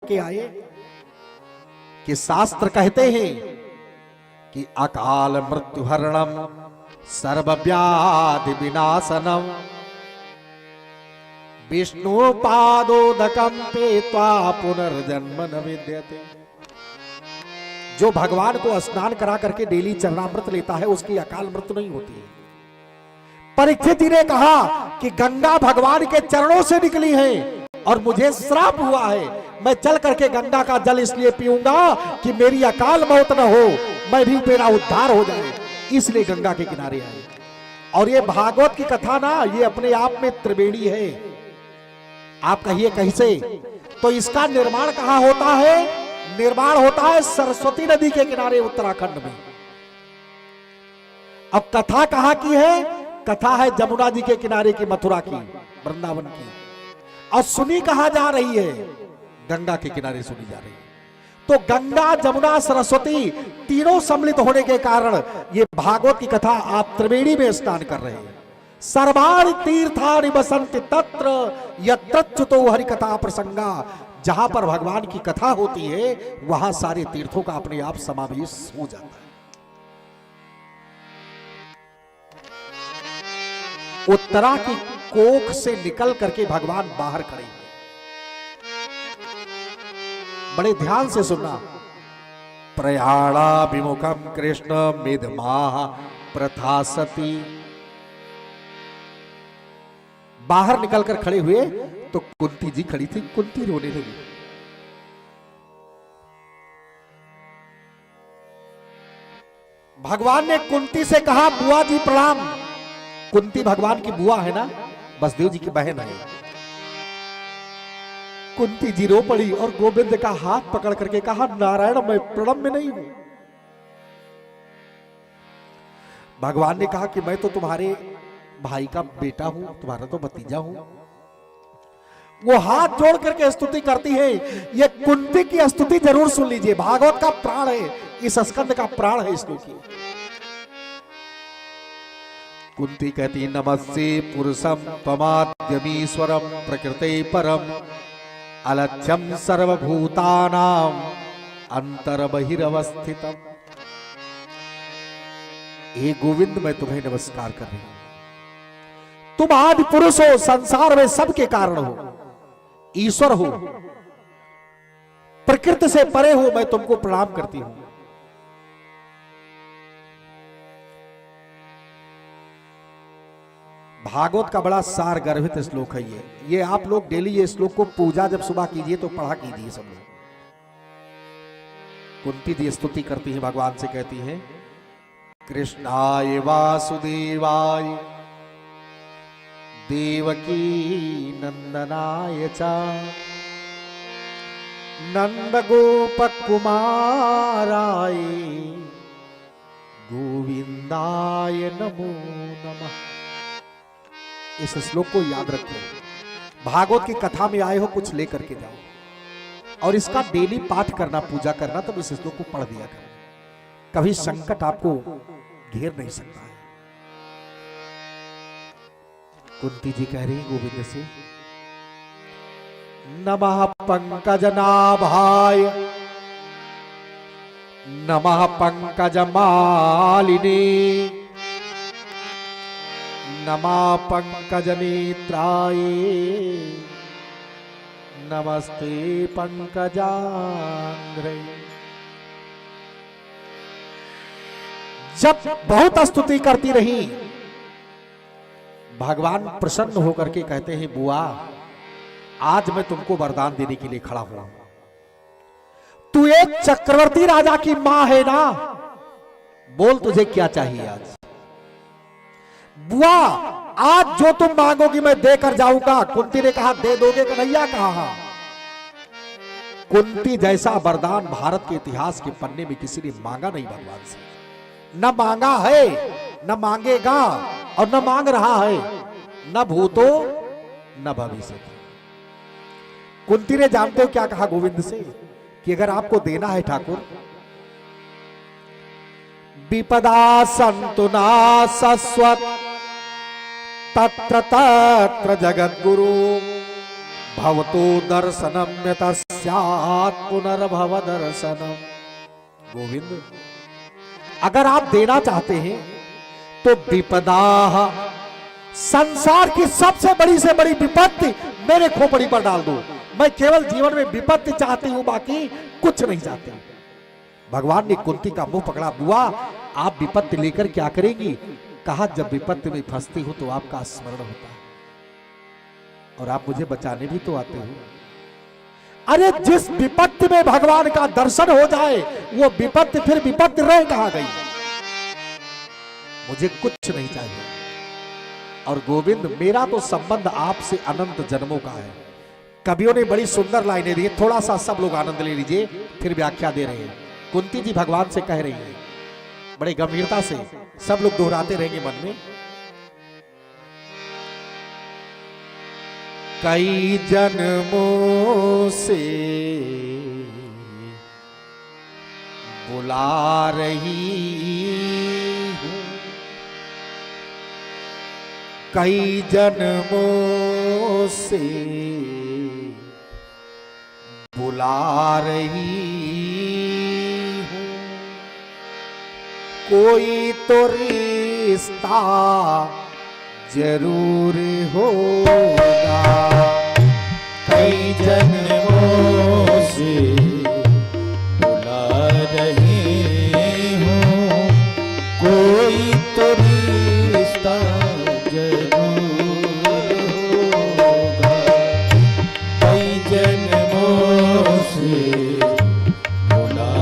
के आए कि शास्त्र कहते हैं कि अकाल मृत्यु हरणम सर्वव्याधि विनाशनम विष्णु पादोदकम पेत्वा पुनर्जन्म न विद्यते। जो भगवान को स्नान करा करके डेली चरणामृत लेता है उसकी अकाल मृत्यु नहीं होती है। परीक्षित जी ने कहा कि गंगा भगवान के चरणों से निकली है और मुझे श्राप हुआ है, मैं चल करके गंगा का जल इसलिए पीऊंगा कि मेरी अकाल मौत न हो, मैं भी मेरा उद्धार हो जाए, इसलिए गंगा के किनारे आए। और ये भागवत की कथा ना, ये अपने आप में त्रिवेणी है। आप कहिए कैसे? तो इसका निर्माण कहां होता है? निर्माण होता है सरस्वती नदी के किनारे उत्तराखंड में। अब कथा कहां की है? कथा है जमुना जी के किनारे की, मथुरा की, वृंदावन की। और सुनी कहां जा रही है? गंगा के किनारे सुनी जा रही है। तो गंगा जमुना सरस्वती तीनों सम्मिलित होने के कारण ये भागवत की कथा आप त्रिवेणी में स्नान कर रहे हैं। सर्वाणि तीर्थानि बसन्ति तत्र यत्रच्युतो हरि कथा प्रसंगा। जहां पर भगवान की कथा होती है वहां सारे तीर्थों का अपने आप समावेश हो जाता है। उत्तरा की कोख से निकल करके भगवान बाहर खड़े हुए। बड़े ध्यान से सुनना। प्रयाणा विमुखम कृष्ण मेदमाह प्रथा सती। बाहर निकलकर खड़े हुए तो कुंती जी खड़ी थी। कुंती रोने लगी। भगवान ने कुंती से कहा, बुआ जी प्रणाम। कुंती भगवान की बुआ है ना, वसुदेव जी की बहन है। कुंती जी रो पड़ी और गोविंद का हाथ पकड़ करके कहा, नारायण मैं प्रणव में नहीं हूं। भगवान ने कहा कि मैं तो तुम्हारे भाई का बेटा हूं, तुम्हारा तो भतीजा हूं। वो हाथ जोड़ करके स्तुति करती है। ये कुंती की स्तुति जरूर सुन लीजिए, भागवत का प्राण है, इस स्कंद का प्राण है इसको की। कुंती कहती, नमस्ते पुरुषम त्वमाद्यमीश्वरम प्रकृते परम अलक्ष्यम सर्वभूतानाम अंतर बहिरवस्थितम। हे गोविंद, मैं तुम्हें नमस्कार कर रही हूं। तुम आदि पुरुष हो, संसार में सबके कारण हो, ईश्वर हो, प्रकृति से परे हो, मैं तुमको प्रणाम करती हूं। भागवत का बड़ा सार गर्भित श्लोक है ये आप लोग डेली ये श्लोक को पूजा जब सुबह कीजिए तो पढ़ा कीजिए सब लोग। कुंती जी स्तुति करती है, भगवान से कहती है, कृष्णाय वासुदेवाय देवकी नंदनाय च नंद गोप कुमाराय गोविंदाय नमो नमः। इस श्लोक को याद रखो। भागवत की कथा में आए हो, कुछ लेकर के जाओ और इसका डेली पाठ करना, पूजा करना, तब इस श्लोक को पढ़ दिया करो। कभी संकट आपको घेर नहीं सकता है। कुंती जी कह रही गोविंद से, नमः पंकजनाभाय नमः पंकजमालिने नमः पंकजनेत्राय नमस्ते पंकजांग्रे। जब बहुत स्तुति करती रही, भगवान प्रसन्न होकर के कहते हैं, बुआ आज मैं तुमको वरदान देने के लिए खड़ा हुआ। तू एक चक्रवर्ती राजा की मां है ना, बोल तुझे क्या चाहिए आज। बुआ आज जो तुम मांगोगी मैं देकर जाऊंगा। कुंती ने कहा, दे दोगे कन्हैया? कहा। कुंती जैसा वरदान भारत के इतिहास के पन्ने में किसी ने मांगा नहीं भगवान से। न मांगा है, न मांगेगा और न मांग रहा है, न भूतो न भविष्य। कुंती ने जानते हो क्या कहा गोविंद से कि अगर आपको देना है ठाकुर, विपदा संतु ना सस्वत तत्र तत्र जगद्गुरु भवतो दर्शनम यतस्यात् पुनर्भव दर्शनम। गोविंद, अगर आप देना चाहते हैं तो विपदा, संसार की सबसे बड़ी से बड़ी विपत्ति मेरे खोपड़ी पर डाल दो। मैं केवल जीवन में विपत्ति चाहती हूं, बाकी कुछ नहीं चाहती। भगवान ने कुंती का मुंह पकड़ा, बुआ आप विपत्ति लेकर क्या करेंगी? कहा जब विपत्ति में फंसती हूं तो आपका स्मरण होता है और आप मुझे बचाने भी तो आते हो। अरे जिस विपत्ति में भगवान का दर्शन हो जाए वो विपत्ति फिर विपत्ति रह कहां गई? मुझे कुछ नहीं चाहिए। और गोविंद, मेरा तो संबंध आपसे अनंत जन्मों का है। कवियों ने बड़ी सुंदर लाइनें दी, थोड़ा सा सब लोग आनंद ले लीजिए, फिर व्याख्या दे रहे हैं। कुंती जी भगवान से कह रही हैं बड़ी गंभीरता से, सब लोग दोहराते रहेंगे मन में। कई जन्मों से बुला रही हूं, कई जन्मों से बुला रही हूं, कोई तो रिश्ता जरूर होगा। कई जन्मों से बुला रही हूँ, कोई तो रिश्ता जरूर होगा। कई जन्मों से बुला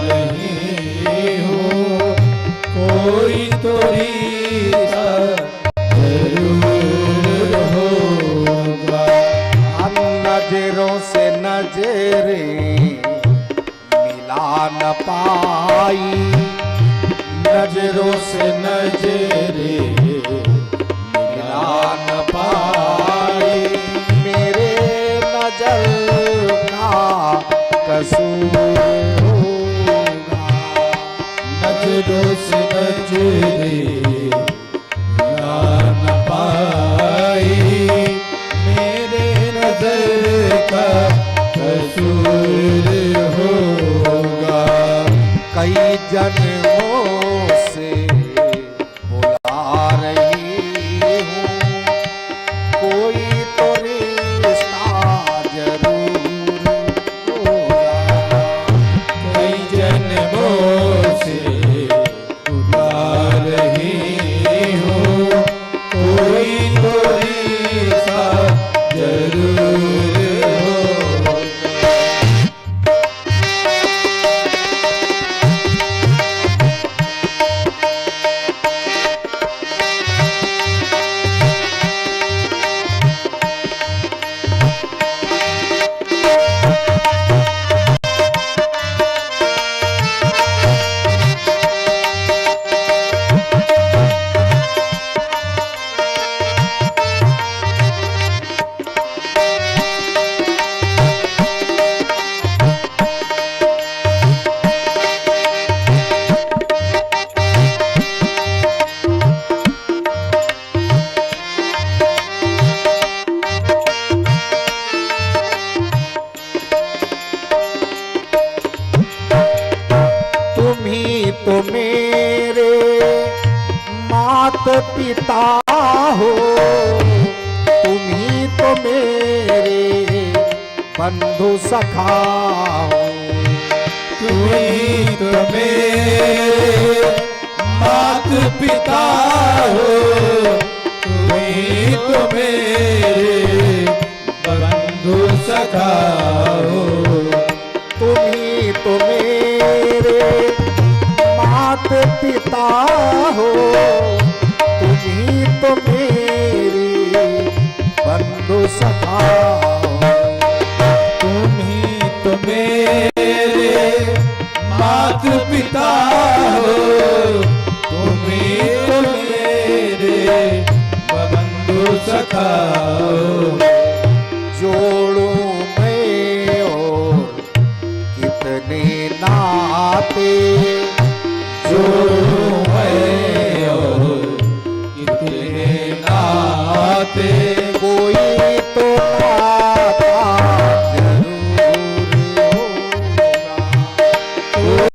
रही हूँ, कोई तो रिश्ता जरूर होगा। नजरों से नजरें मिला न पाई, नजरों से नजरें मिला न पाई, मेरे नजर का कसूर होगा। नजरों से नजरें मिला न पाई, मेरे नजर का कसूर होगा। कई जन्मों से बुला रही हूँ, कोई तो रिश्ता जरूर होगा। कई जन्मों से बुला रही हूँ, कोई तो रिश्ता जरूर होगा। तो मेरे मात पिता हो, तुम ही तो मेरे बंधु सखा हो। तुम ही तो मेरे मात पिता हो, तुम ही तो मेरे बंधु सखा हो। तुम ही तो मेरे मात पिता हो, तुम ही तो मेरी बंधु सखा